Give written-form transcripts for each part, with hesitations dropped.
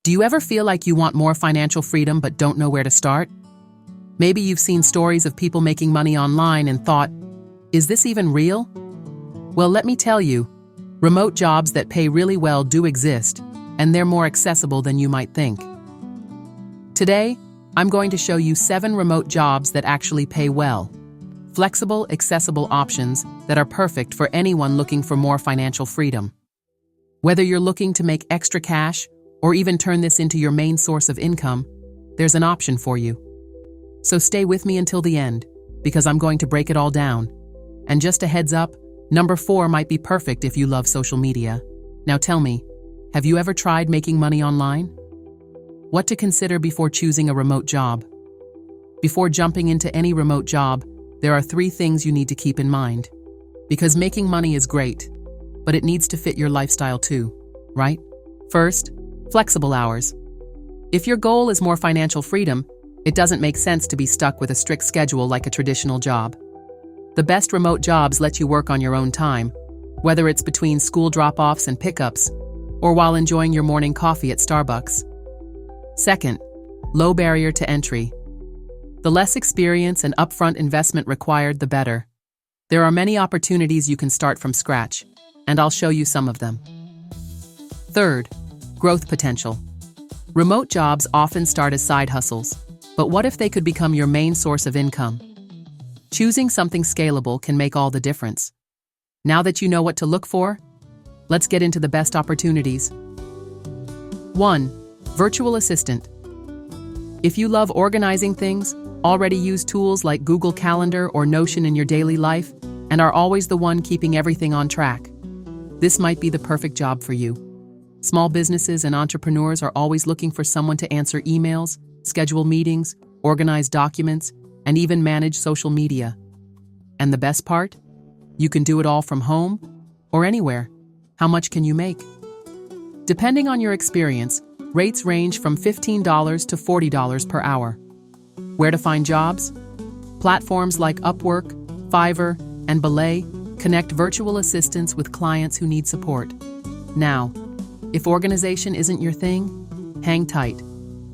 Do you ever feel like you want more financial freedom but don't know where to start? Maybe you've seen stories of people making money online and thought, is this even real? Well, let me tell you, remote jobs that pay really well do exist, and they're more accessible than you might think. Today, I'm going to show you 7 remote jobs that actually pay well. Flexible, accessible options that are perfect for anyone looking for more financial freedom. Whether you're looking to make extra cash or even turn this into your main source of income, there's an option for you. So stay with me until the end, because I'm going to break it all down. And just a heads up, number 4 might be perfect if you love social media. Now tell me, have you ever tried making money online? What to consider before choosing a remote job? Before jumping into any remote job, there are 3 things you need to keep in mind. Because making money is great, but it needs to fit your lifestyle too, right? First, flexible hours. If your goal is more financial freedom, it doesn't make sense to be stuck with a strict schedule like a traditional job. The best remote jobs let you work on your own time, whether it's between school drop-offs and pickups, or while enjoying your morning coffee at Starbucks. Second, low barrier to entry. The less experience and upfront investment required, the better. There are many opportunities you can start from scratch, and I'll show you some of them. Third, growth potential. Remote jobs often start as side hustles, but what if they could become your main source of income? Choosing something scalable can make all the difference. Now that you know what to look for, let's get into the best opportunities. 1. Virtual assistant. If you love organizing things, already use tools like Google Calendar or Notion in your daily life, and are always the one keeping everything on track, this might be the perfect job for you. Small businesses and entrepreneurs are always looking for someone to answer emails, schedule meetings, organize documents, and even manage social media. And the best part? You can do it all from home or anywhere. How much can you make? Depending on your experience, rates range from $15 to $40 per hour. Where to find jobs? Platforms like Upwork, Fiverr, and Belay connect virtual assistants with clients who need support. Now, if organization isn't your thing, hang tight.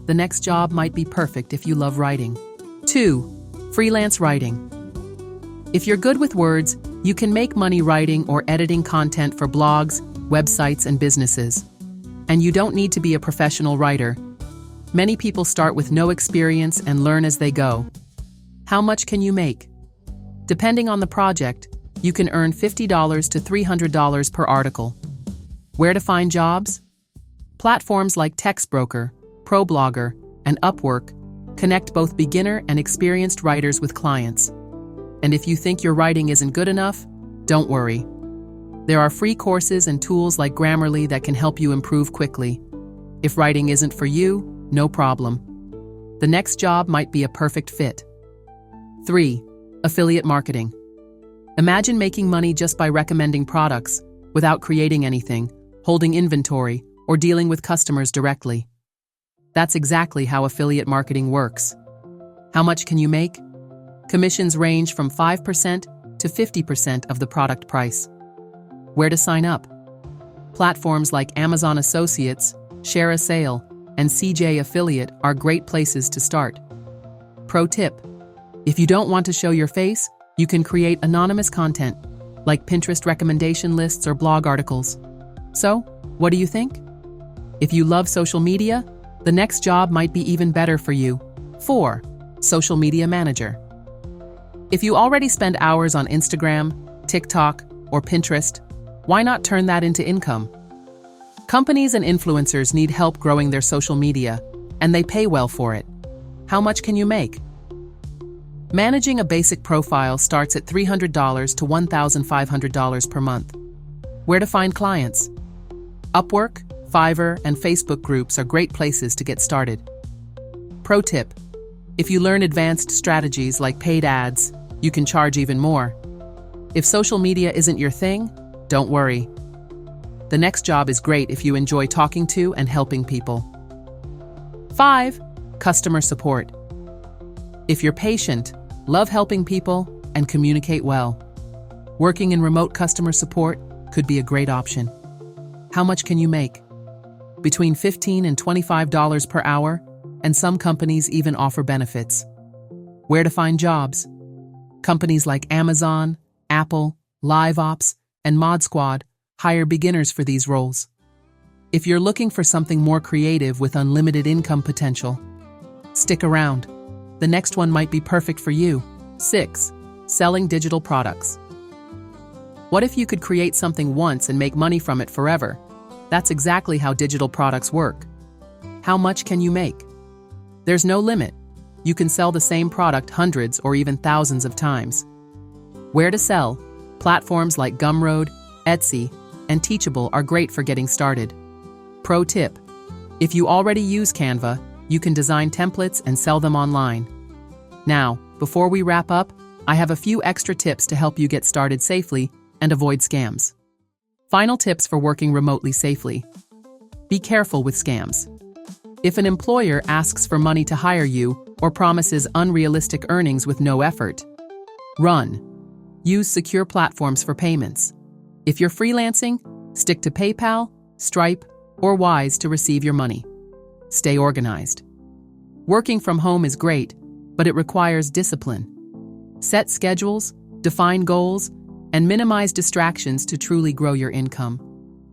The next job might be perfect if you love writing. 2. Freelance writing. If you're good with words, you can make money writing or editing content for blogs, websites, and businesses. And you don't need to be a professional writer. Many people start with no experience and learn as they go. How much can you make? Depending on the project, you can earn $50 to $300 per article. Where to find jobs? Platforms like TextBroker, ProBlogger, and Upwork connect both beginner and experienced writers with clients. And if you think your writing isn't good enough, don't worry. There are free courses and tools like Grammarly that can help you improve quickly. If writing isn't for you, no problem. The next job might be a perfect fit. 3. Affiliate marketing. Imagine making money just by recommending products, without creating anything, holding inventory, or dealing with customers directly. That's exactly how affiliate marketing works. How much can you make? Commissions range from 5% to 50% of the product price. Where to sign up? Platforms like Amazon Associates, Share a Sale, and CJ Affiliate are great places to start. Pro tip: if you don't want to show your face, you can create anonymous content, like Pinterest recommendation lists or blog articles. So, what do you think? If you love social media, the next job might be even better for you. 4. Social media manager. If you already spend hours on Instagram, TikTok, or Pinterest, why not turn that into income? Companies and influencers need help growing their social media, and they pay well for it. How much can you make? Managing a basic profile starts at $300 to $1,500 per month. Where to find clients? Upwork, Fiverr, and Facebook groups are great places to get started. Pro tip: if you learn advanced strategies like paid ads, you can charge even more. If social media isn't your thing, don't worry. The next job is great if you enjoy talking to and helping people. 5. Customer support. If you're patient, love helping people, and communicate well, working in remote customer support could be a great option. How much can you make? between $15 and $25 per hour, and some companies even offer benefits. Where to find jobs? Companies like Amazon, Apple, LiveOps, and Mod Squad hire beginners for these roles. If you're looking for something more creative with unlimited income potential, stick around. The next one might be perfect for you. 6. Selling digital products. What if you could create something once and make money from it forever? That's exactly how digital products work. How much can you make? There's no limit. You can sell the same product hundreds or even thousands of times. Where to sell? Platforms like Gumroad, Etsy, and Teachable are great for getting started. Pro tip: if you already use Canva, you can design templates and sell them online. Now, before we wrap up, I have a few extra tips to help you get started safely and avoid scams. Final tips for working remotely safely. Be careful with scams. If an employer asks for money to hire you or promises unrealistic earnings with no effort, run. Use secure platforms for payments. If you're freelancing, stick to PayPal, Stripe, or Wise to receive your money. Stay organized. Working from home is great, but it requires discipline. Set schedules, define goals, and minimize distractions to truly grow your income.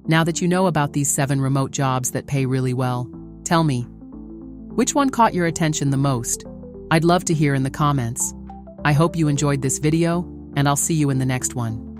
Now that you know about these 7 remote jobs that pay really well, tell me, which one caught your attention the most? I'd love to hear in the comments. I hope you enjoyed this video, and I'll see you in the next one.